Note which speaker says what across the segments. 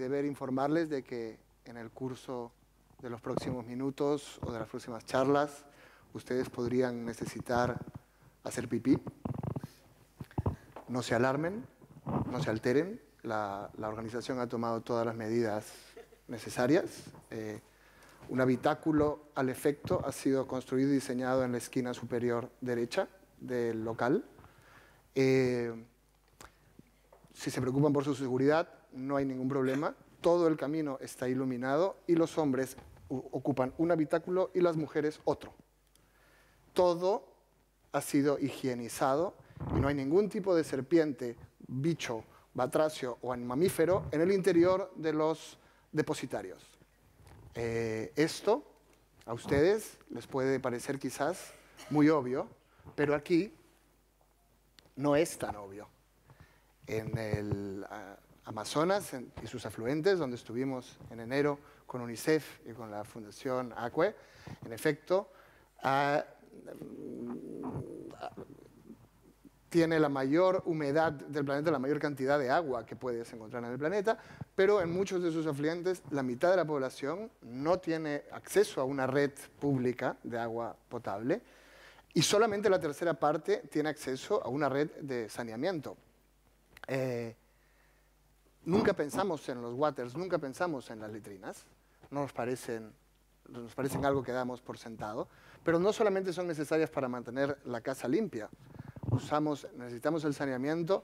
Speaker 1: deber informarles de que en el curso de los próximos minutos o de las próximas charlas, ustedes podrían necesitar hacer pipí. No se alarmen, no se alteren. La organización ha tomado todas las medidas necesarias. Un habitáculo al efecto ha sido construido y diseñado en la esquina superior derecha del local. Si se preocupan por su seguridad, no hay ningún problema. Todo el camino está iluminado y los hombres ocupan un habitáculo y las mujeres otro. Todo ha sido higienizado y no hay ningún tipo de serpiente, bicho, batracio o mamífero en el interior de los depositarios. Esto a ustedes les puede parecer quizás muy obvio, pero aquí no es tan obvio. En el Amazonas y sus afluentes, donde estuvimos en enero con UNICEF y con la Fundación ACWE, en efecto, tiene la mayor humedad del planeta, la mayor cantidad de agua que puedes encontrar en el planeta, pero en muchos de sus afluentes la mitad de la población no tiene acceso a una red pública de agua potable y solamente la tercera parte tiene acceso a una red de saneamiento. Nunca pensamos en los waters, nunca pensamos en las letrinas, nos parecen algo que damos por sentado, pero no solamente son necesarias para mantener la casa limpia, necesitamos el saneamiento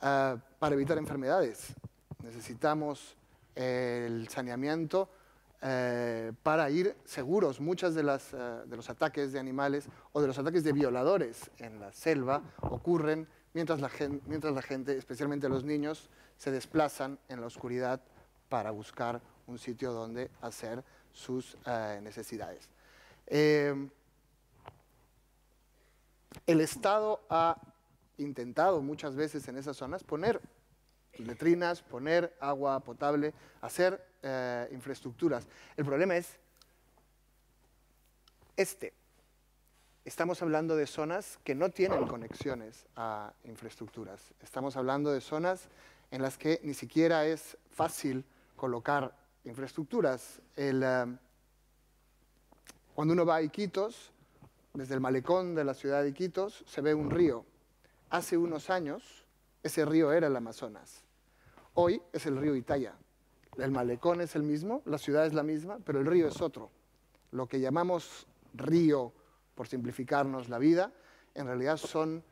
Speaker 1: para evitar enfermedades, necesitamos el saneamiento para ir seguros. Muchos de los ataques de animales o de los ataques de violadores en la selva ocurren mientras la gente, especialmente los niños, se desplazan en la oscuridad para buscar un sitio donde hacer sus necesidades. El Estado ha intentado muchas veces en esas zonas poner letrinas, poner agua potable, hacer infraestructuras. El problema es Estamos hablando de zonas que no tienen conexiones a infraestructuras. Estamos hablando de zonas en las que ni siquiera es fácil colocar infraestructuras. Cuando uno va a Iquitos, desde el malecón de la ciudad de Iquitos, se ve un río. Hace unos años, ese río era el Amazonas. Hoy es el río Itaia. El malecón es el mismo, la ciudad es la misma, pero el río es otro. Lo que llamamos río, por simplificarnos la vida, en realidad son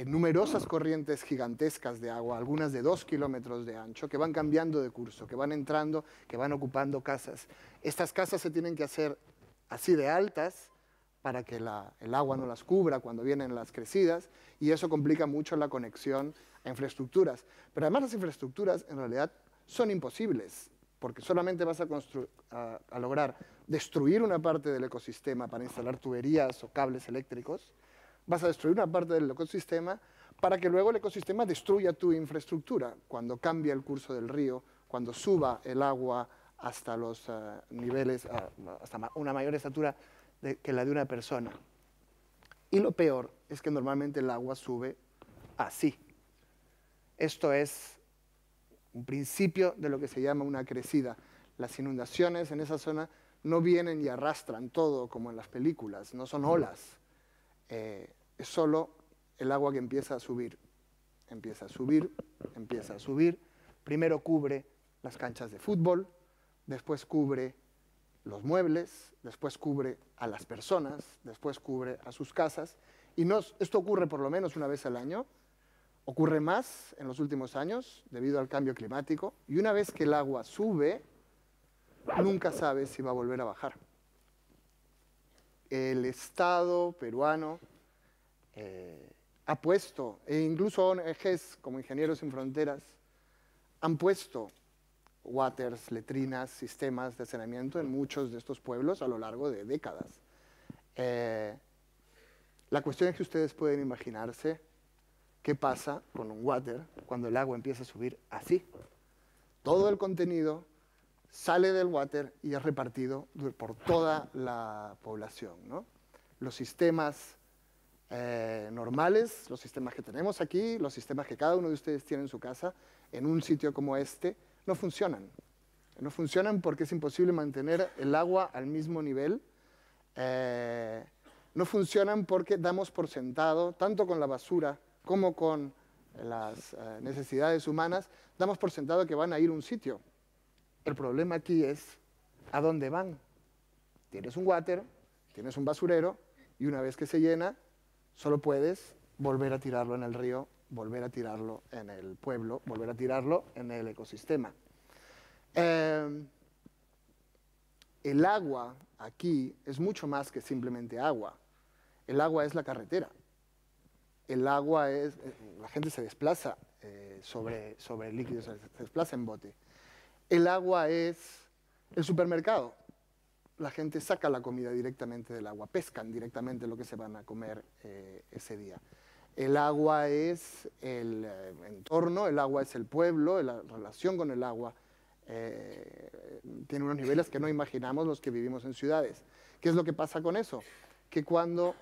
Speaker 1: numerosas corrientes gigantescas de agua, algunas de 2 kilómetros de ancho, que van cambiando de curso, que van entrando, que van ocupando casas. Estas casas se tienen que hacer así de altas para que el agua no las cubra cuando vienen las crecidas, y eso complica mucho la conexión a infraestructuras. Pero además las infraestructuras en realidad son imposibles, porque solamente vas a lograr destruir una parte del ecosistema para instalar tuberías o cables eléctricos, vas a destruir una parte del ecosistema para que luego el ecosistema destruya tu infraestructura cuando cambie el curso del río, cuando suba el agua hasta los niveles, hasta una mayor estatura que la de una persona. Y lo peor es que normalmente el agua sube así. Esto es un principio de lo que se llama una crecida. Las inundaciones en esa zona no vienen y arrastran todo como en las películas, no son olas. Es solo el agua que empieza a subir. Empieza a subir, empieza a subir. Primero cubre las canchas de fútbol, después cubre los muebles, después cubre a las personas, después cubre a sus casas. Y esto ocurre por lo menos una vez al año. Ocurre más en los últimos años debido al cambio climático, y una vez que el agua sube, nunca sabes si va a volver a bajar. El Estado peruano ha puesto, e incluso ONGs como Ingenieros Sin Fronteras, han puesto waters, letrinas, sistemas de saneamiento en muchos de estos pueblos a lo largo de décadas. La cuestión es que ustedes pueden imaginarse qué pasa con un water cuando el agua empieza a subir así. Todo el contenido sale del water y es repartido por toda la población, ¿no? Los sistemas normales, los sistemas que tenemos aquí, los sistemas que cada uno de ustedes tiene en su casa, en un sitio como este, no funcionan. No funcionan porque es imposible mantener el agua al mismo nivel. No funcionan porque damos por sentado, tanto con la basura como con las necesidades humanas, damos por sentado que van a ir a un sitio. El problema aquí es a dónde van. Tienes un water, tienes un basurero, y una vez que se llena, solo puedes volver a tirarlo en el río, volver a tirarlo en el pueblo, volver a tirarlo en el ecosistema. El agua aquí es mucho más que simplemente agua. El agua es la carretera. El agua es... la gente se desplaza sobre líquidos, se desplaza en bote. El agua es el supermercado. La gente saca la comida directamente del agua, pescan directamente lo que se van a comer ese día. El agua es el entorno, el agua es el pueblo, la relación con el agua tiene unos niveles que no imaginamos los que vivimos en ciudades. ¿Qué es lo que pasa con eso? Que cuando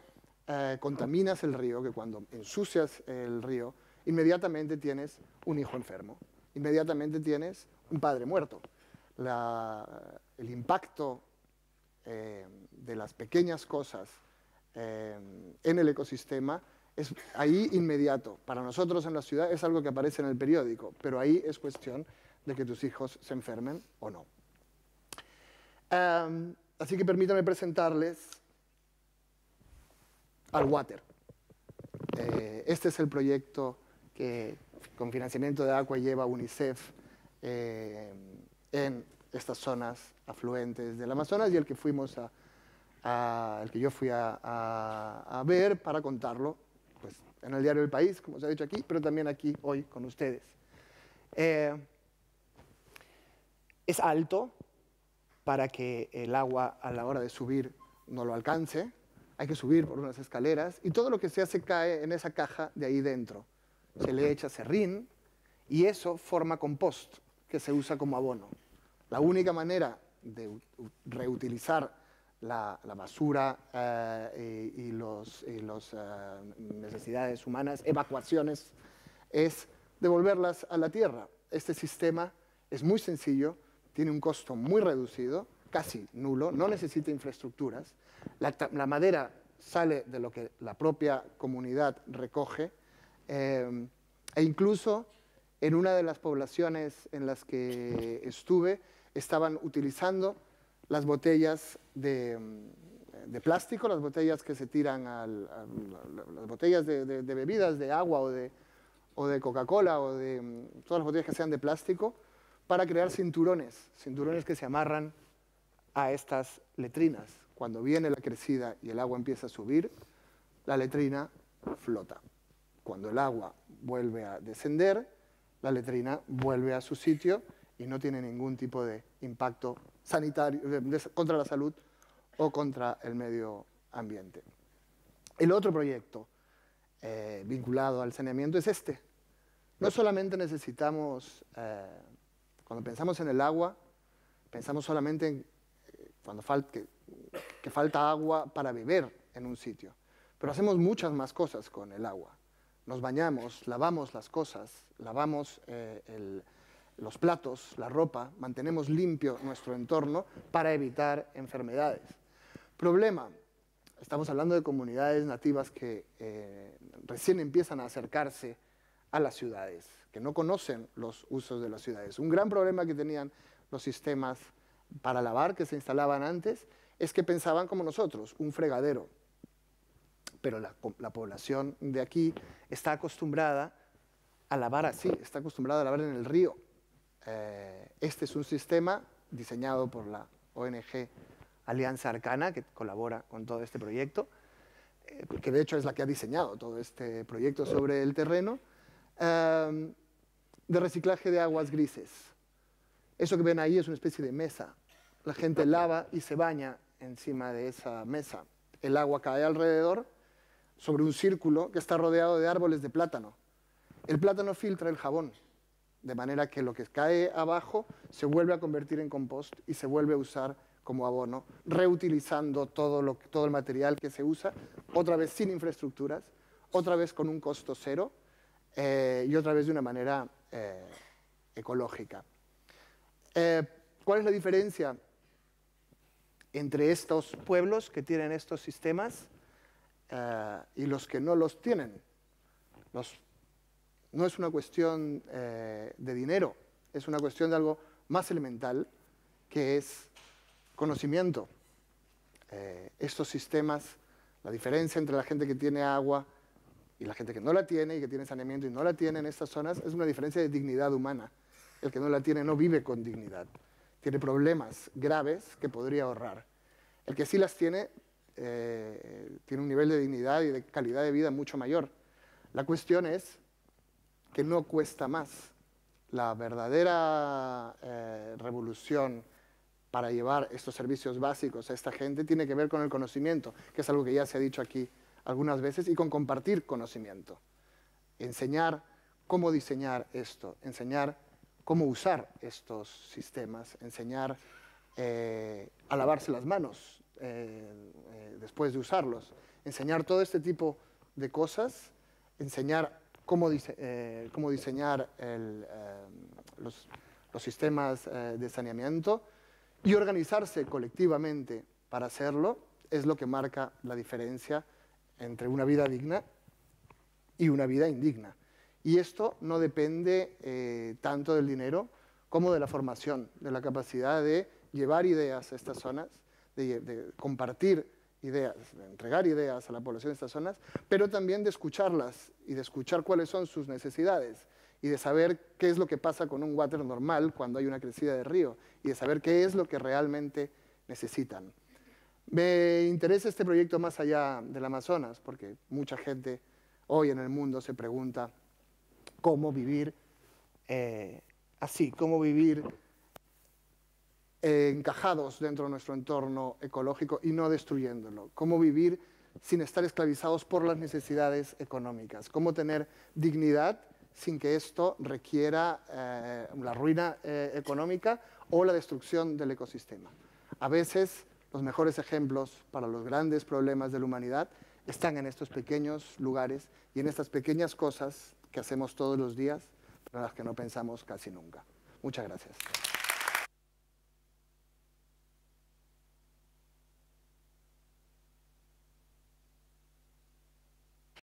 Speaker 1: contaminas el río, que cuando ensucias el río, inmediatamente tienes un hijo enfermo, inmediatamente tienes un padre muerto. El impacto de las pequeñas cosas en el ecosistema es ahí inmediato. Para nosotros en la ciudad es algo que aparece en el periódico, pero ahí es cuestión de que tus hijos se enfermen o no. Así que permítanme presentarles al Water. Este es el proyecto que con financiamiento de Aqua lleva UNICEF en estas zonas afluentes del Amazonas y el que yo fui a ver para contarlo pues, en el diario El País, como se ha dicho aquí, pero también aquí hoy con ustedes. Es alto para que el agua a la hora de subir no lo alcance, hay que subir por unas escaleras y todo lo que se hace cae en esa caja de ahí dentro. Se le echa serrín y eso forma compost que se usa como abono. La única manera de reutilizar la basura y las necesidades humanas, evacuaciones, es devolverlas a la tierra. Este sistema es muy sencillo, tiene un costo muy reducido, casi nulo, no necesita infraestructuras. La madera sale de lo que la propia comunidad recoge e incluso en una de las poblaciones en las que estuve estaban utilizando las botellas de plástico, las botellas que se tiran, las botellas de bebidas, de agua o de Coca-Cola o de todas las botellas que sean de plástico para crear cinturones que se amarran a estas letrinas. Cuando viene la crecida y el agua empieza a subir, la letrina flota. Cuando el agua vuelve a descender, la letrina vuelve a su sitio y no tiene ningún tipo de impacto sanitario contra la salud o contra el medio ambiente. El otro proyecto vinculado al saneamiento es este. No solamente necesitamos, cuando pensamos en el agua, pensamos solamente en que falta agua para beber en un sitio, pero hacemos muchas más cosas con el agua. Nos bañamos, lavamos las cosas, lavamos los platos, la ropa, mantenemos limpio nuestro entorno para evitar enfermedades. Problema, estamos hablando de comunidades nativas que recién empiezan a acercarse a las ciudades, que no conocen los usos de las ciudades. Un gran problema que tenían los sistemas para lavar que se instalaban antes es que pensaban como nosotros, un fregadero. Pero la población de aquí está acostumbrada a lavar así, está acostumbrada a lavar en el río. Este es un sistema diseñado por la ONG Alianza Arcana, que colabora con todo este proyecto, que de hecho es la que ha diseñado todo este proyecto sobre el terreno, de reciclaje de aguas grises. Eso que ven ahí es una especie de mesa. La gente lava y se baña encima de esa mesa. El agua cae alrededor sobre un círculo que está rodeado de árboles de plátano. El plátano filtra el jabón, de manera que lo que cae abajo se vuelve a convertir en compost y se vuelve a usar como abono, reutilizando todo el material que se usa, otra vez sin infraestructuras, otra vez con un costo cero y otra vez de una manera ecológica. ¿Cuál es la diferencia entre estos pueblos que tienen estos sistemas y los que no los tienen? No es una cuestión de dinero, es una cuestión de algo más elemental, que es conocimiento. Estos sistemas, la diferencia entre la gente que tiene agua y la gente que no la tiene, y que tiene saneamiento y no la tiene en estas zonas, es una diferencia de dignidad humana. El que no la tiene no vive con dignidad. Tiene problemas graves que podría ahorrar. El que sí las tiene, tiene un nivel de dignidad y de calidad de vida mucho mayor. La cuestión es que no cuesta más. La verdadera revolución para llevar estos servicios básicos a esta gente tiene que ver con el conocimiento, que es algo que ya se ha dicho aquí algunas veces, y con compartir conocimiento. Enseñar cómo diseñar esto, enseñar cómo usar estos sistemas, enseñar a lavarse las manos después de usarlos, enseñar todo este tipo de cosas, enseñar cómo diseñar los sistemas de saneamiento y organizarse colectivamente para hacerlo es lo que marca la diferencia entre una vida digna y una vida indigna. Y esto no depende tanto del dinero como de la formación, de la capacidad de llevar ideas a estas zonas, de compartir ideas, de entregar ideas a la población de estas zonas, pero también de escucharlas y de escuchar cuáles son sus necesidades y de saber qué es lo que pasa con un water normal cuando hay una crecida de río y de saber qué es lo que realmente necesitan. Me interesa este proyecto más allá del Amazonas porque mucha gente hoy en el mundo se pregunta cómo vivir así, cómo vivir encajados dentro de nuestro entorno ecológico y no destruyéndolo, cómo vivir sin estar esclavizados por las necesidades económicas, cómo tener dignidad sin que esto requiera la ruina económica o la destrucción del ecosistema. A veces los mejores ejemplos para los grandes problemas de la humanidad están en estos pequeños lugares y en estas pequeñas cosas que hacemos todos los días, pero en las que no pensamos casi nunca. Muchas gracias.